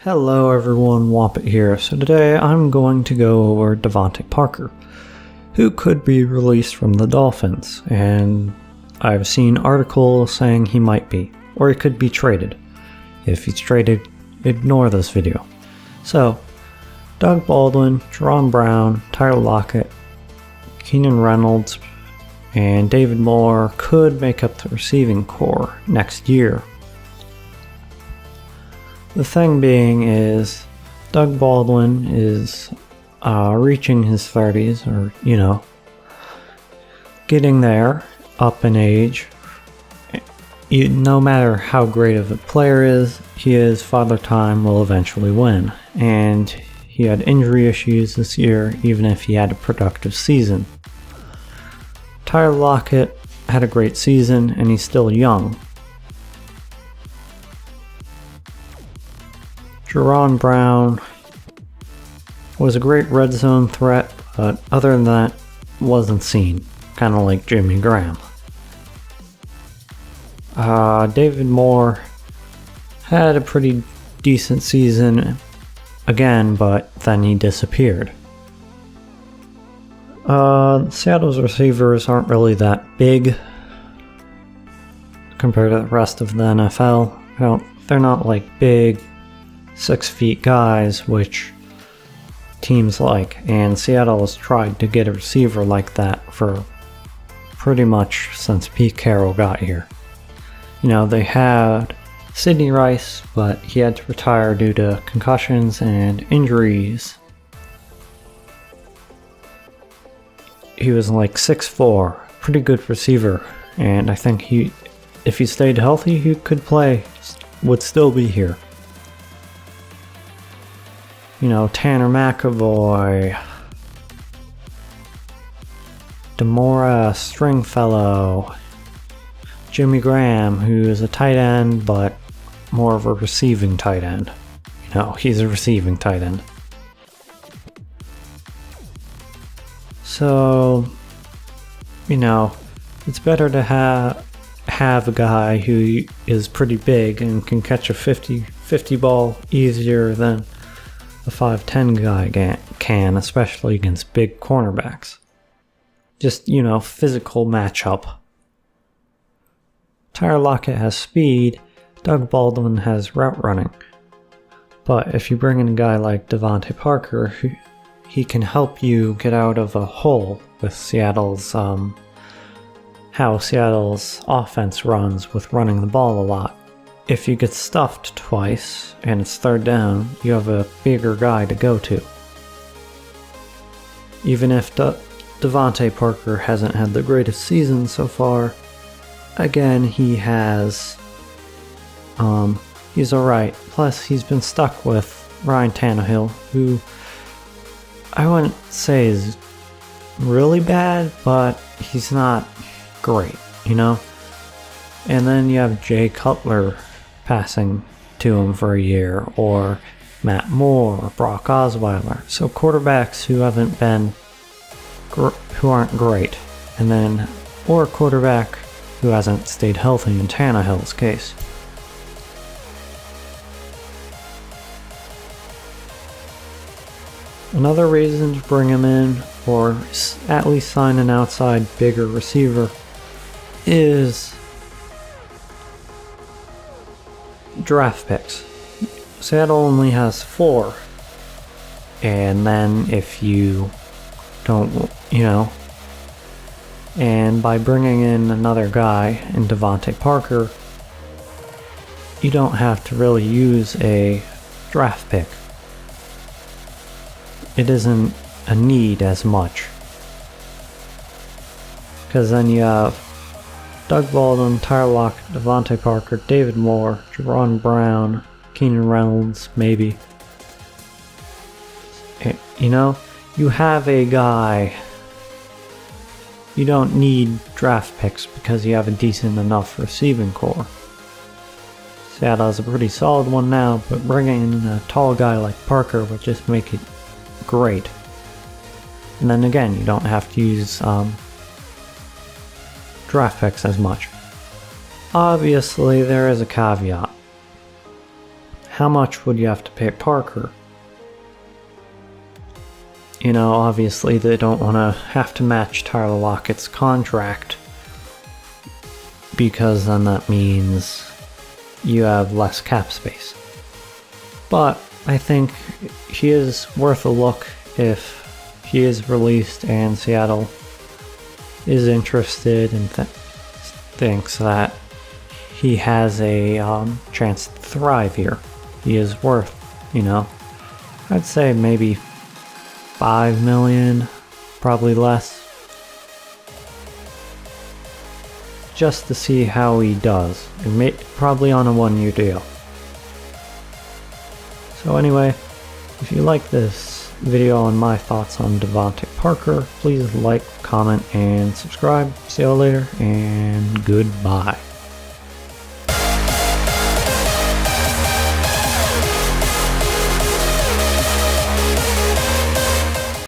Hello everyone, Wampet here. So today I'm going to go over Devante Parker, who could be released from the Dolphins, and I've seen articles saying he might be, or he could be traded. If he's traded, ignore this video. So, Doug Baldwin, Jerron Brown, Tyler Lockett, Keenan Reynolds, and David Moore could make up the receiving corps next year. The thing being is, Doug Baldwin is reaching his 30s, or, getting there, up in age. No matter how great of a player he is, Father Time will eventually win. And he had injury issues this year, even if he had a productive season. Tyler Lockett had a great season, and he's still young. Jerron Brown was a great red zone threat, but other than that, wasn't seen. Kind of like Jimmy Graham. David Moore had a pretty decent season again, but then he disappeared. Seattle's receivers aren't really that big compared to the rest of the NFL. They're not like big 6 feet guys, which teams like, and Seattle has tried to get a receiver like that for pretty much since Pete Carroll got here. They had Sidney Rice, but he had to retire due to concussions and injuries. He was like 6'4", pretty good receiver, and I think if he stayed healthy, he could play, would still be here. Tanner McAvoy, Demora Stringfellow, Jimmy Graham, who is a tight end, but more of a receiving tight end. He's a receiving tight end. So, it's better to have a guy who is pretty big and can catch a 50 ball easier than a 5'10" guy can, especially against big cornerbacks. Just, physical matchup. Tyler Lockett has speed, Doug Baldwin has route running. But if you bring in a guy like Devante Parker, he can help you get out of a hole with Seattle's, how Seattle's offense runs with running the ball a lot. If you get stuffed twice and it's third down, you have a bigger guy to go to. Even if Devante Parker hasn't had the greatest season so far, again, he's alright. Plus, he's been stuck with Ryan Tannehill, who I wouldn't say is really bad, but he's not great, And then you have Jay Cutler passing to him for a year, or Matt Moore, or Brock Osweiler. So quarterbacks who aren't great, and then or a quarterback who hasn't stayed healthy in Tannehill's case. Another reason to bring him in, or at least sign an outside bigger receiver, is draft picks. Seattle only has 4, and then if you don't, and by bringing in another guy in Devante Parker, you don't have to really use a draft pick. It isn't a need as much, because then you have Doug Baldwin, Tyler Lockett, Devante Parker, David Moore, Jerron Brown, Keenan Reynolds, maybe. You have a guy. You don't need draft picks because you have a decent enough receiving corps. Seattle has a pretty solid one now, but bringing in a tall guy like Parker would just make it great. And then again, you don't have to use draft picks as much. Obviously, there is a caveat. how much would you have to pay Parker? You know, obviously they don't want to have to match Tyler Lockett's contract, because then that means you have less cap space. But I think he is worth a look if he is released and Seattle is interested and thinks that he has a chance to thrive here. He is worth, you know, I'd say maybe $5 million, probably less, just to see how he does, and probably on a 1-year deal. So anyway, if you like this video on my thoughts on Devante Parker, please like, comment, and subscribe. See you all later, and goodbye.